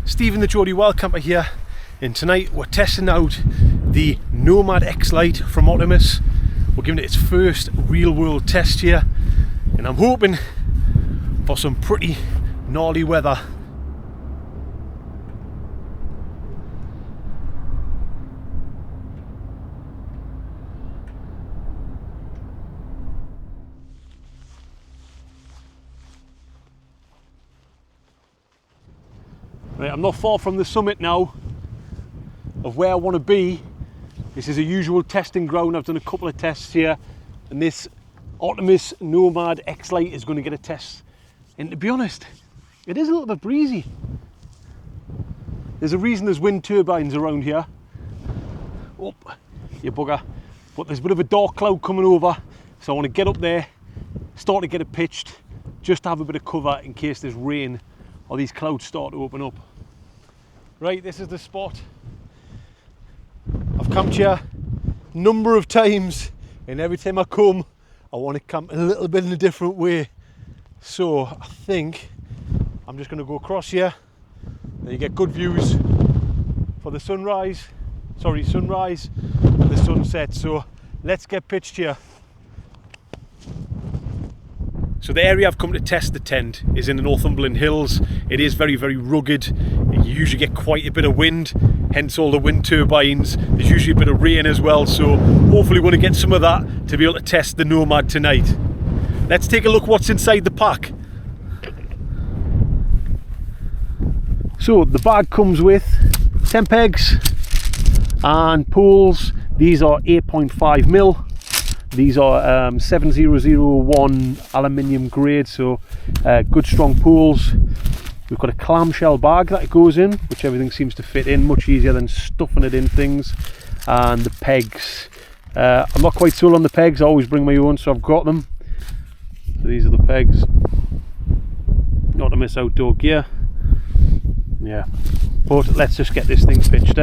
Stephen the Geordie Wild Camper here, and tonight we're testing out the Nomad X-Lite from Otimos. We're giving it its first real world test here, and I'm hoping for some pretty gnarly weather. Right, I'm not far from the summit now of where I want to be. This is a usual testing ground. I've done a couple of tests here, and this Otimos Nomad X-Lite is going to get a test. And to be honest, it is a little bit breezy. There's a reason there's wind turbines around here. Oh, you bugger. But there's a bit of a dark cloud coming over, so I want to get up there, start to get it pitched, just to have a bit of cover in case there's rain or these clouds start to open up. Right, this is the spot. I've camped here a number of times, and every time I come, I want to camp a little bit in a different way. So I think I'm just going to go across here, and you get good views for the sunrise and the sunset. So let's get pitched here. So the area I've come to test the tent is in the Northumberland hills. It is very, very rugged. You usually get quite a bit of wind, hence all the wind turbines. There's usually a bit of rain as well, so hopefully we're going to get some of that to be able to test the Nomad tonight. Let's take a look what's inside the pack. So the bag comes with 10 pegs and poles. These are 8.5mm. These are 7001 aluminium grade, so good strong pools. We've got a clamshell bag that goes in, which everything seems to fit in, much easier than stuffing it in things. And the pegs. I'm not quite sold on the pegs, I always bring my own, so I've got them. So these are the pegs. Not to miss outdoor gear. Yeah, but let's just get this thing pitched.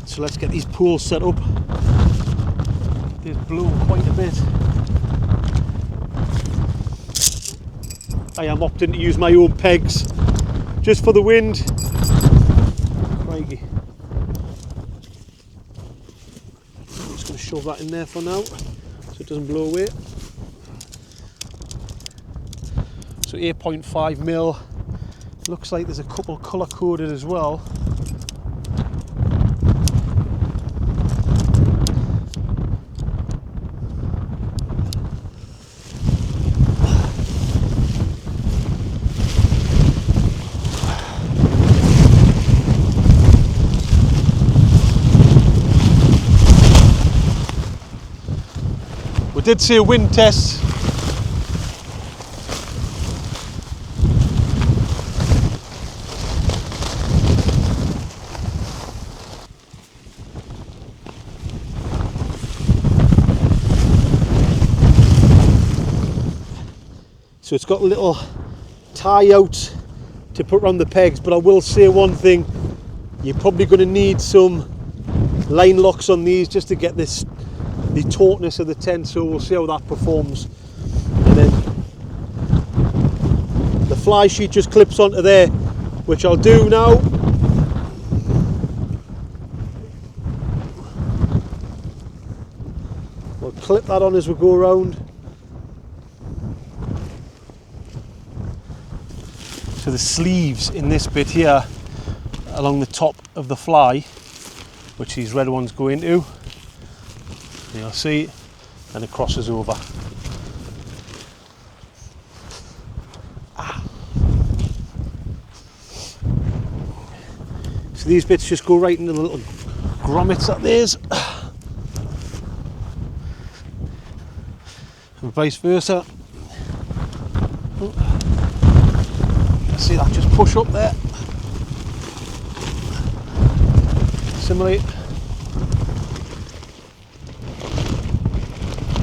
So let's get these pools set up. It's blowing quite a bit. I am opting to use my own pegs just for the wind. Crikey. I'm just going to shove that in there for now so it doesn't blow away. So 8.5mm. Looks like there's a couple colour coded as well. We did see a wind test. So it's got a little tie out to put around the pegs, but I will say one thing, you're probably going to need some line locks on these just to get the tautness of the tent, so we'll see how that performs. And then the fly sheet just clips onto there, which I'll do now. We'll clip that on as we go around. So the sleeves in this bit here along the top of the fly, which these red ones go into, you'll see, and it crosses over. So these bits just go right into the little grommets that there's, and vice versa. See that just push up there, assimilate,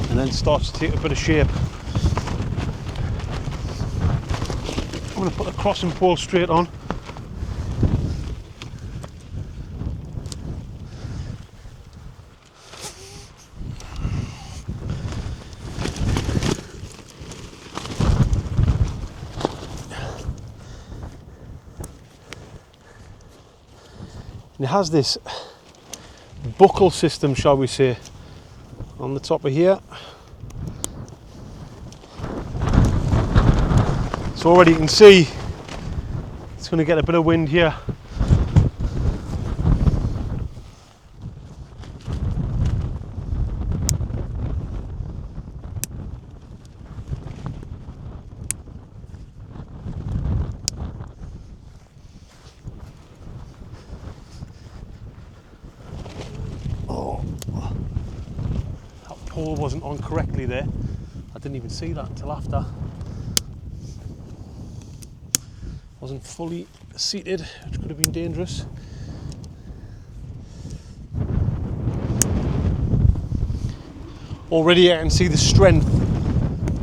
and then starts to take a bit of shape. I'm going to put the crossing pole straight on. And it has this buckle system, shall we say, on the top of here. So already you can see it's going to get a bit of wind here. Oh, that pole wasn't on correctly there. I didn't even see that until after. Wasn't fully seated, which could have been dangerous. Already I can see the strength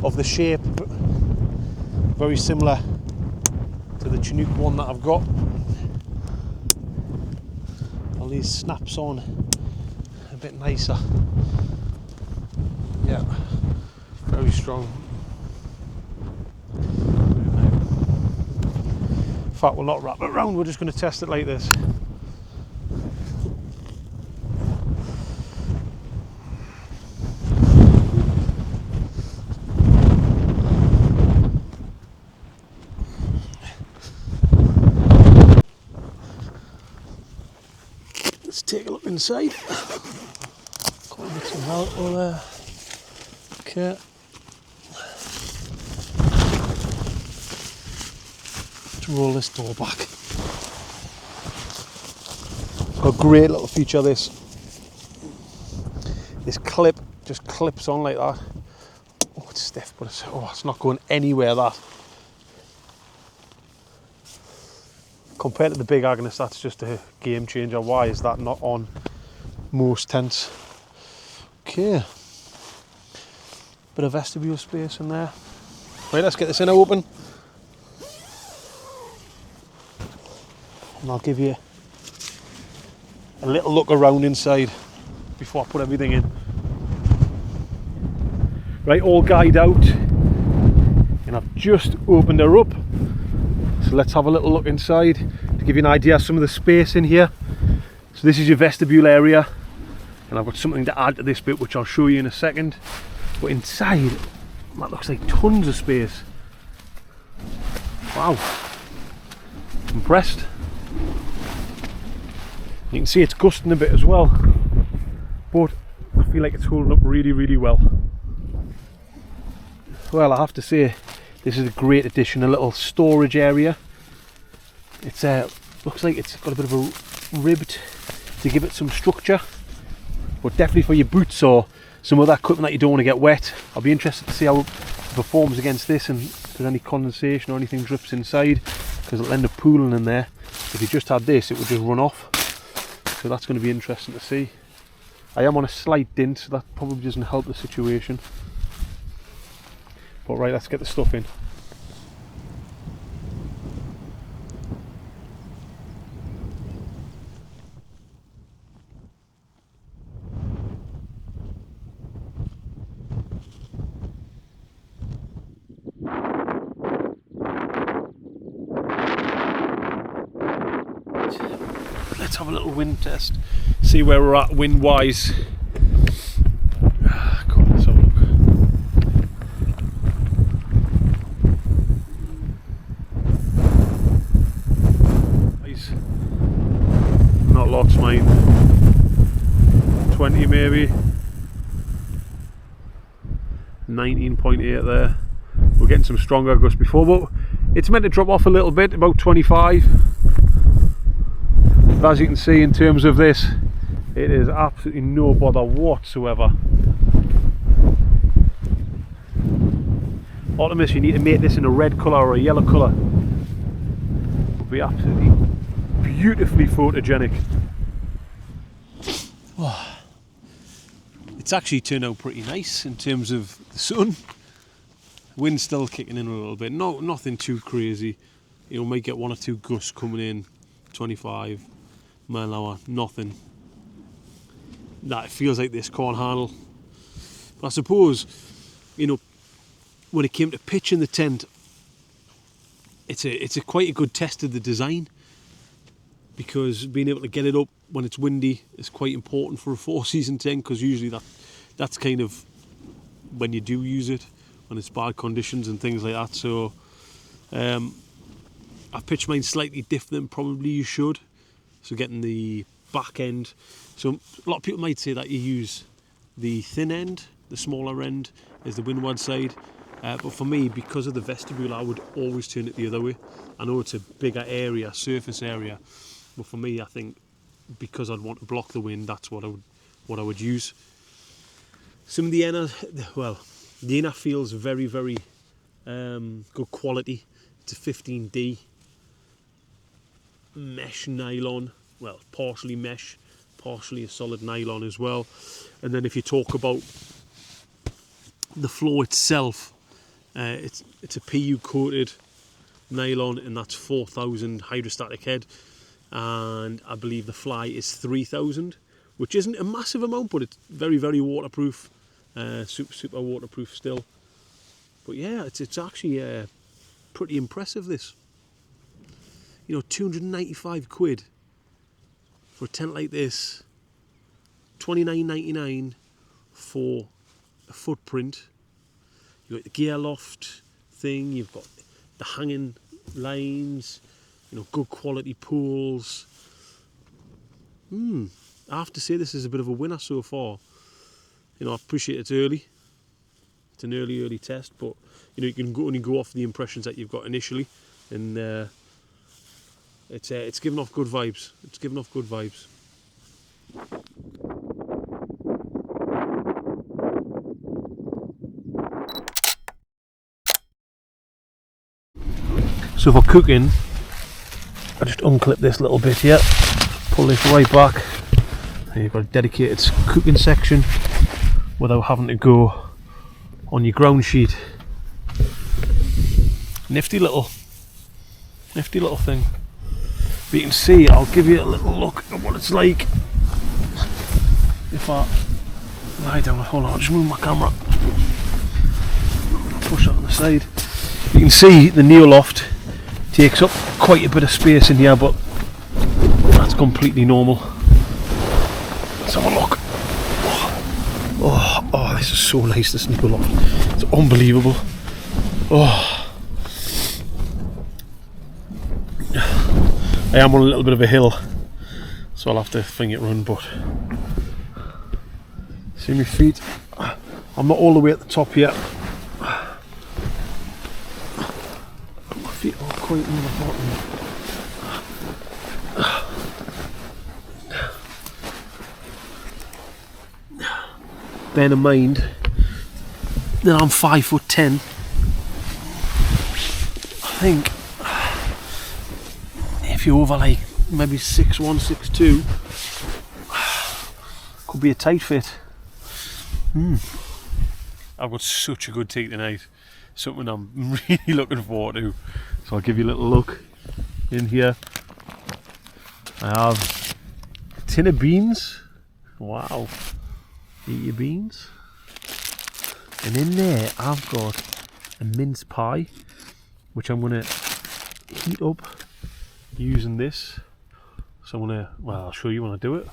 of the shape, very similar to the Chinook one that I've got. All these snaps on a bit nicer. Yeah, very strong. In fact, we'll not wrap it around, we're just going to test it like this. Let's take a look inside. Quite a bit of velcro there. Okay. Roll this door back. It's got a great little feature, this clip just clips on like that. Oh, it's stiff, but it's not going anywhere, that. Compared to the big Agnes, that's just a game changer. Why is that not on most tents? Okay, bit of vestibule space in there. Right, let's get this in open. And I'll give you a little look around inside before I put everything in. Right, all guyed out, and I've just opened her up. So let's have a little look inside to give you an idea of some of the space in here. So this is your vestibule area, and I've got something to add to this bit which I'll show you in a second. But inside, that looks like tons of space. Wow, impressed. You can see it's gusting a bit as well, but I feel like it's holding up really, really well. Well, I have to say, this is a great addition, a little storage area. It's looks like it's got a bit of a ribbed to give it some structure, but definitely for your boots or some other equipment that you don't want to get wet. I'll be interested to see how it performs against this, and if there's any condensation or anything drips inside, because it'll end up pooling in there. If you just had this, it would just run off. So that's going to be interesting to see. I am on a slight dint, so that probably doesn't help the situation. But right, let's get the stuff in. Let's have a little wind test, see where we're at wind wise. Come on, let's have a look. Nice. Not lots, mate. 20 maybe. 19.8 there. We're getting some stronger gusts before, but it's meant to drop off a little bit, about 25. But as you can see, in terms of this, it is absolutely no bother whatsoever. Otimos, you need to make this in a red colour or a yellow colour. It would be absolutely beautifully photogenic. Oh, it's actually turned out pretty nice in terms of the sun. Wind's still kicking in a little bit. No, nothing too crazy. You know, might get one or two gusts coming in, 25 mile an hour, nothing that it feels like this can't handle. But I suppose, you know, when it came to pitching the tent, it's a quite a good test of the design. because being able to get it up when it's windy is quite important for a 4-season tent, because usually that's kind of when you do use it, when it's bad conditions and things like that. So I've pitched mine slightly different than probably you should. So getting the back end. So a lot of people might say that you use the thin end, the smaller end is the windward side. But for me, because of the vestibule, I would always turn it the other way. I know it's a bigger area, surface area, but for me, I think because I'd want to block the wind, that's what I would use. Some of the inner, well, the inner feels very, very good quality. It's a 15D mesh nylon, well, partially mesh, partially a solid nylon as well. And then if you talk about the floor itself, it's a PU coated nylon, and that's 4,000 hydrostatic head, and I believe the fly is 3,000, which isn't a massive amount, but it's very, very waterproof, super waterproof still. But yeah, it's actually pretty impressive, this. You know, 295 quid for a tent like this, 29.99 for a footprint. You've got the gear loft thing, you've got the hanging lines, you know, good quality pools. I have to say this is a bit of a winner so far. You know, I appreciate it's early. It's an early test, but you know, you can only go off the impressions that you've got initially, and it's giving off good vibes. It's giving off good vibes. So for cooking, I just unclip this little bit here, pull this right back, and you've got a dedicated cooking section without having to go on your ground sheet. Nifty little thing. But you can see, I'll give you a little look at what it's like if I lie down. Hold on, I'll just move my camera. Push that on the side. You can see the Neoloft takes up quite a bit of space in here, but that's completely normal. Let's have a look. Oh, this is so nice, this Neoloft. It's unbelievable. Oh, I am on a little bit of a hill, so I'll have to thing it run, but see my feet? I'm not all the way at the top yet. My feet are quite near the bottom. Bear in mind that I'm 5'10". I think if you're over like maybe 6'1", 6'2", could be a tight fit. I've got such a good tea tonight, something I'm really looking forward to. So I'll give you a little look in here. I have a tin of beans. Wow, eat your beans. And in there I've got a mince pie, which I'm going to heat up using this. So I'm going to, well, I'll show you when I do it.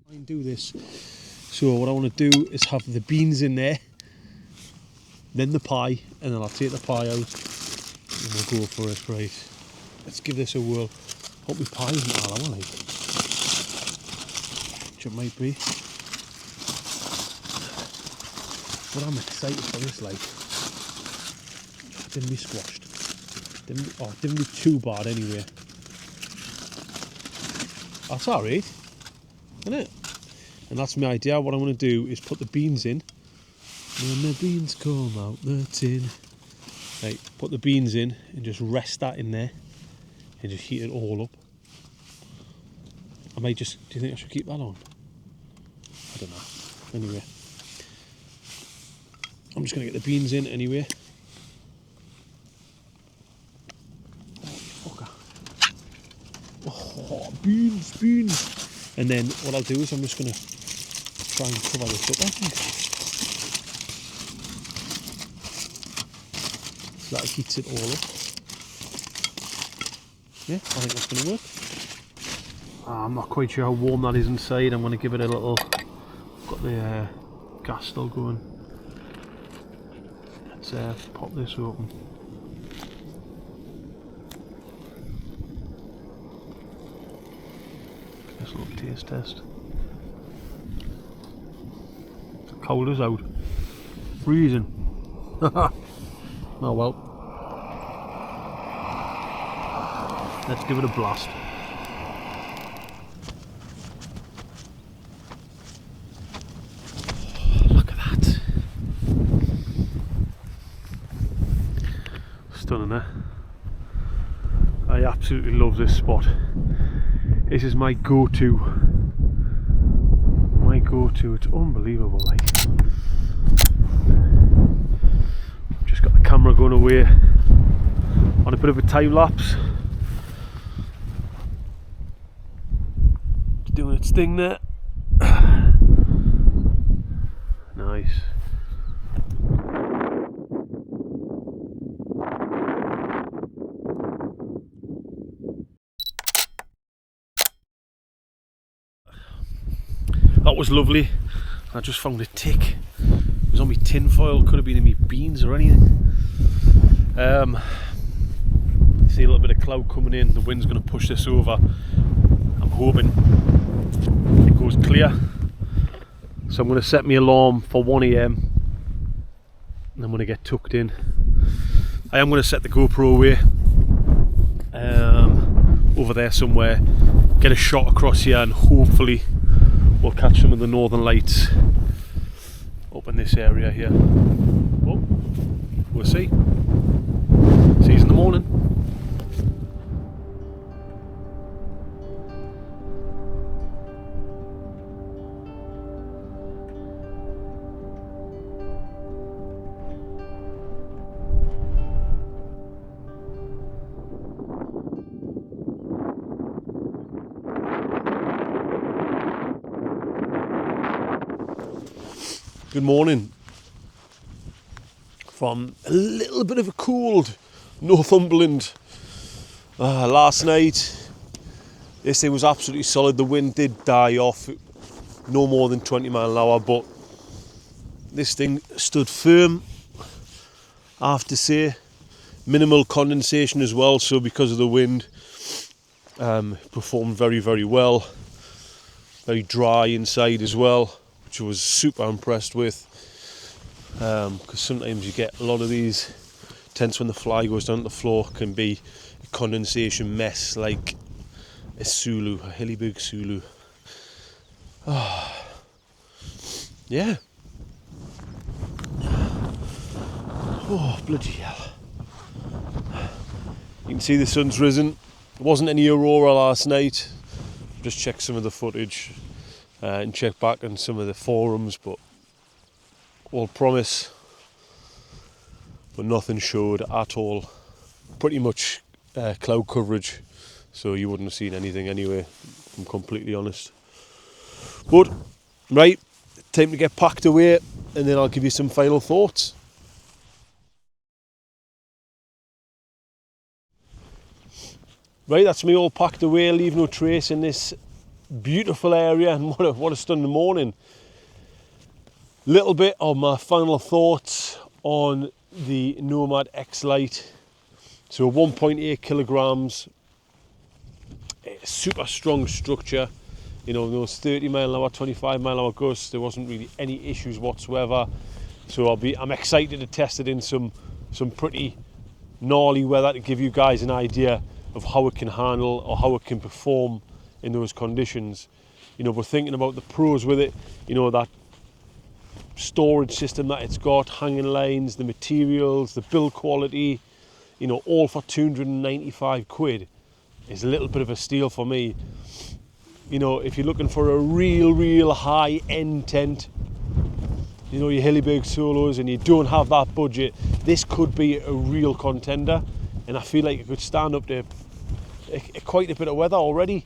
I can do this. So what I want to do is have the beans in there, then the pie, and then I'll take the pie out and we'll go for it. Right, let's give this a whirl. Hope my pie isn't all I want, like, which it might be. But I'm excited for this, like. Didn't be squashed. Didn't be too bad anyway. That's alright, isn't it? And that's my idea. What I want to do is put the beans in. When the beans come out the tin. Right, put the beans in and just rest that in there and just heat it all up. I might just, do you think I should keep that on? I don't know. Anyway, I'm just going to get the beans in anyway. Oh, beans. And then what I'll do is I'm just going to try and cover this up, I think. That heats it all up. Yeah, I think that's going to work. I'm not quite sure how warm that is inside. I'm going to give it a little... Got the gas still going. Let's pop this open. This little taste test. It's cold as out. Freezing. Oh well. Let's give it a blast. Look at that. Stunning, eh? I absolutely love this spot. This is my go-to. My go-to. It's unbelievable, like. Just got the camera going away on a bit of a time lapse. It's doing its thing there. Nice. That was lovely. I just found a tick. It was on my tin foil, could have been in my beans or anything. See a little bit of cloud coming in, the wind's going to push this over. I'm hoping it goes clear. So I'm going to set my alarm for 1 AM and I'm going to get tucked in. I am going to set the GoPro away over there somewhere, get a shot across here, and hopefully we'll catch some of the northern lights up in this area here. Well, we'll see. See you in the morning. Good morning from a little bit of a cold Northumberland. Last night this thing was absolutely solid. The wind did die off, no more than 20 mile an hour, but this thing stood firm. I have to say, minimal condensation as well, so because of the wind, performed very, very well. Very dry inside as well, which I was super impressed with, because sometimes you get a lot of these tents when the fly goes down to the floor can be a condensation mess like a Sulu, a Hillybug Sulu. Yeah. Oh, bloody hell. You can see the sun's risen. There wasn't any aurora last night. Just checked some of the footage and checked back on some of the forums, but all promise, but nothing showed at all. Pretty much cloud coverage, so you wouldn't have seen anything anyway, if I'm completely honest. But right, time to get packed away, and then I'll give you some final thoughts. Right, that's me all packed away, leave no trace in this beautiful area, and what a stunning morning. Little bit of my final thoughts on the Nomad X-Lite. So 1.8 kilograms, super strong structure. You know, those 30 mile an hour, 25 mile an hour gusts, there wasn't really any issues whatsoever. So I'm excited to test it in some pretty gnarly weather to give you guys an idea of how it can handle or how it can perform in those conditions. You know, we're thinking about the pros with it, you know, that storage system that it's got, hanging lines, the materials, the build quality, you know, all for 295 quid is a little bit of a steal for me. You know, if you're looking for a real high end tent, you know, your Hillybug Solos, and you don't have that budget, this could be a real contender, and I feel like it could stand up to quite a bit of weather already.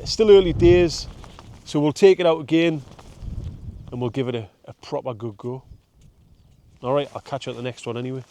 Still early days, so we'll take it out again and we'll give it a proper good go. Alright, I'll catch you at the next one anyway.